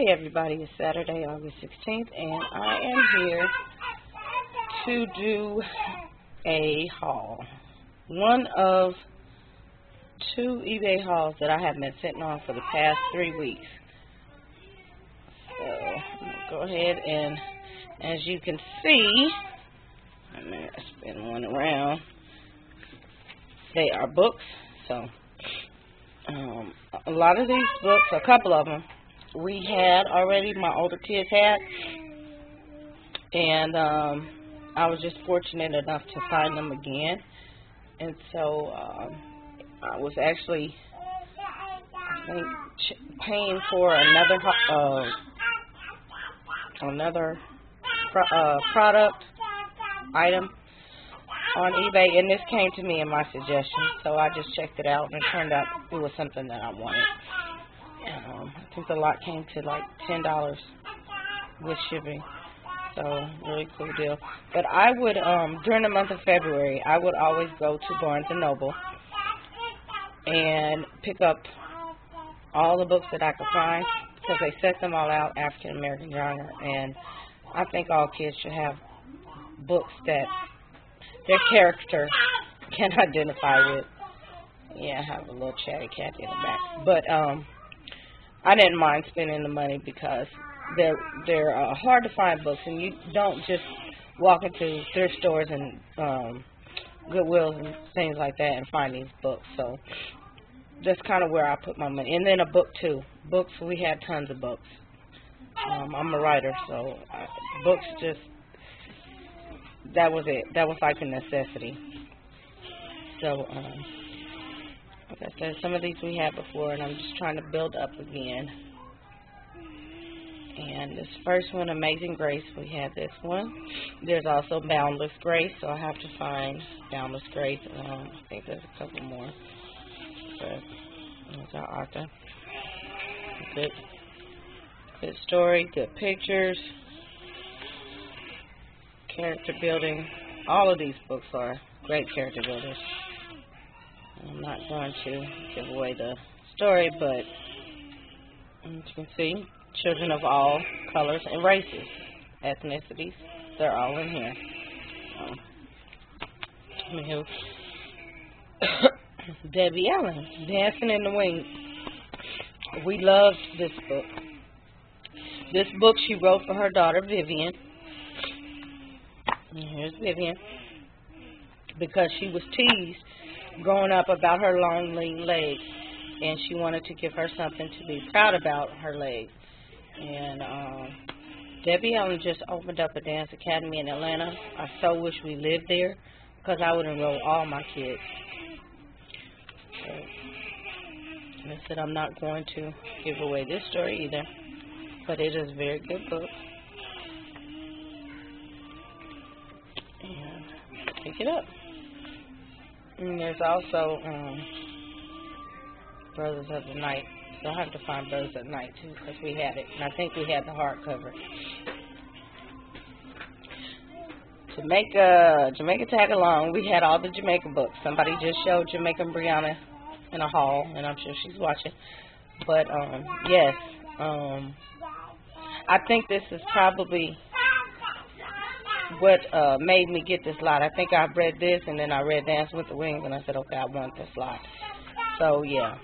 Hey everybody, it's Saturday, August 16th, and I am here to do a haul. One of two eBay hauls that I have been sitting on for the past 3 weeks. So, I'm going to go ahead and, as you can see, I'm going to spin one around. They are books, so a lot of these books, a couple of them, we had already, my older kids had, and I was just fortunate enough to find them again, and so I was actually, I think, paying for another product item on eBay, and this came to me in my suggestion, so I just checked it out, and it turned out it was something that I wanted. I think the lot came to like $10 with shipping, so really cool deal. But I would, during the month of February, I would always go to Barnes & Noble and pick up all the books that I could find, because they set them all out African American genre, and I think all kids should have books that their character can identify with. Yeah, I have a little chatty cat in the back, but I didn't mind spending the money because they're hard to find books, and you don't just walk into thrift stores and Goodwills and things like that and find these books. So that's kind of where I put my money. And then a book too. Books, we had tons of books. I'm a writer, so books just, that was it. That was like a necessity. So like I said, some of these we had before, and I'm just trying to build up again. And this first one, Amazing Grace, we had this one. There's also Boundless Grace, so I have to find Boundless Grace. I think there's a couple more. But there's our author. Good story, good pictures, character building. All of these books are great character builders. I'm not going to give away the story, but as you can see, children of all colors and races, ethnicities, they're all in here. Anywho, Debbie Allen, Dancing in the Wings. We loved this book. This book she wrote for her daughter, Vivian. And here's Vivian. Because she was teased growing up about her long, lean legs, and she wanted to give her something to be proud about her legs. And Debbie Allen just opened up a dance academy in Atlanta. I so wish we lived there, because I would enroll all my kids. So, and I said I'm not going to give away this story either, but it is a very good book. And pick it up. And there's also Brothers of the Night. So I have to find Brothers of the Night too, because we had it. And I think we had the hardcover. Jamaica Tag Along. We had all the Jamaica books. Somebody just showed Jamaican Brianna in a haul, and I'm sure she's watching. But yes, I think this is probably what made me get this lot. I think I read this, and then I read Dance with the Wings, and I said, okay, I want this lot. So yeah,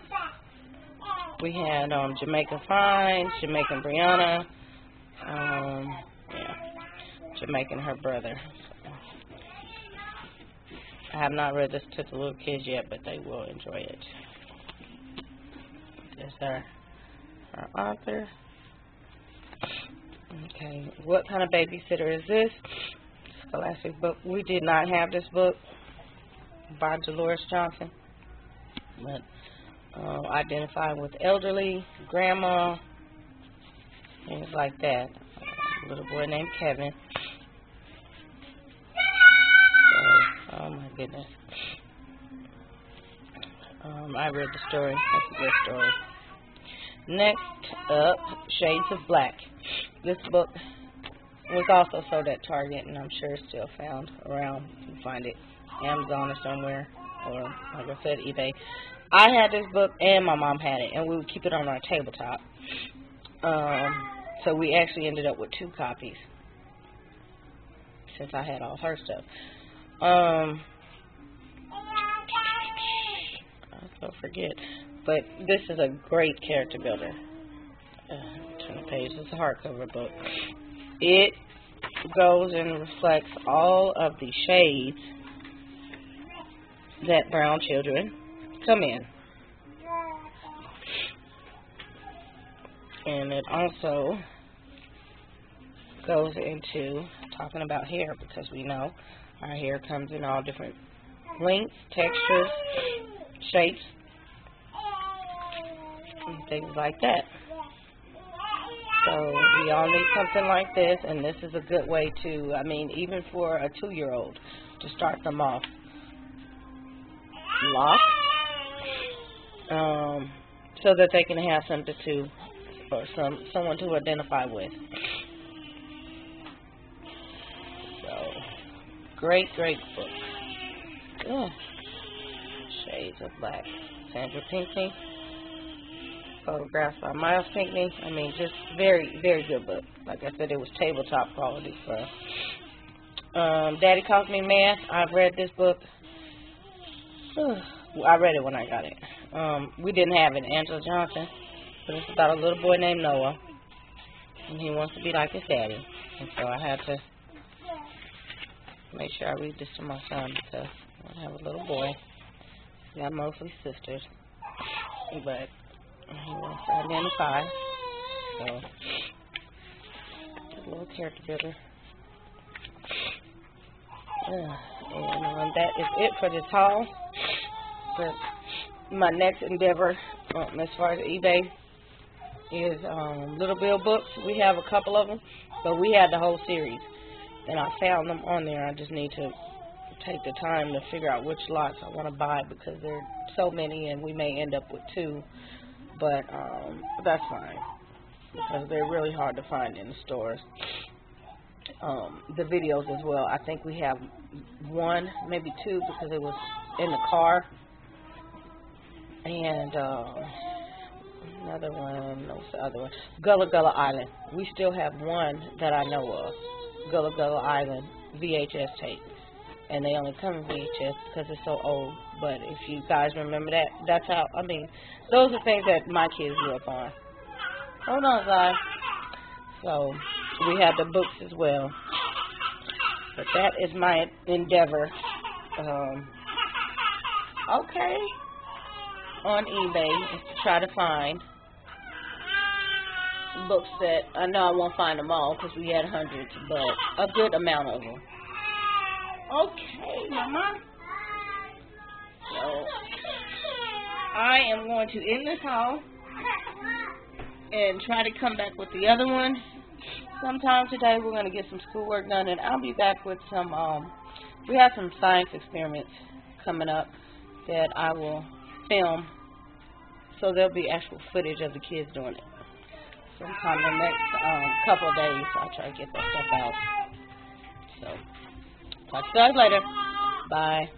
we had Jamaica Fine, Jamaican Brianna, yeah, Jamaican her brother. So, I have not read this to the little kids yet, but they will enjoy it. There's our author. Okay, what kind of babysitter is this? Scholastic book. We did not have this book by Dolores Johnson, but identifying with elderly, grandma, things like that. A little boy named Kevin. So, oh my goodness. I read the story. That's a good story. Next up, Shades of Black. This book was also sold at Target, and I'm sure it's still found around. You can find it Amazon or somewhere, or like I said, eBay. I had this book, and my mom had it, and we would keep it on our tabletop. So we actually ended up with 2 copies since I had all her stuff. I don't forget. But this is a great character builder. Turn the page. It's a hardcover book. It goes and reflects all of the shades that brown children come in. And it also goes into talking about hair, because we know our hair comes in all different lengths, textures, shapes, and things like that. So we all need something like this, and this is a good way to, I mean, even for a 2-year-old, to start them off locked, so that they can have something to, or someone to identify with. So, great book. Ugh. Shades of Black. Sandra Pinckney. Photographs by Miles Pinckney. I mean, just very good book. Like I said, it was tabletop quality stuff. Daddy Calls Me Math. I've read this book. I read it when I got it. We didn't have it. Angela Johnson. But it's about a little boy named Noah. And he wants to be like his daddy. And so I had to make sure I read this to my son, because I have a little boy. He's got mostly sisters. But he wants to identify. So, a little character builder. And that is it for this haul. But my next endeavor, as far as eBay, is Little Bill books. We have a couple of them, but we had the whole series. And I found them on there. I just need to take the time to figure out which lots I want to buy, because there are so many, and we may end up with 2. But that's fine, because they're really hard to find in the stores. The videos as well. I think we have 1, maybe 2, because it was in the car. And another one, what's the other one? Gullah Gullah Island. We still have 1 that I know of. Gullah Gullah Island VHS tape. And they only come in VHS because it's so old. But if you guys remember that, that's how, I mean, those are things that my kids grew up on. Hold on, guys. So, we have the books as well. But that is my endeavor. Okay. On eBay, is to try to find books that, I know I won't find them all because we had hundreds, but a good amount of them. Okay, Mama. So, I am going to end this haul and try to come back with the other one sometime today. We're going to get some schoolwork done, and I'll be back with some, we have some science experiments coming up that I will film, so there'll be actual footage of the kids doing it. Sometime in the next couple of days, I'll try to get that stuff out. So, talk to you guys later. Bye.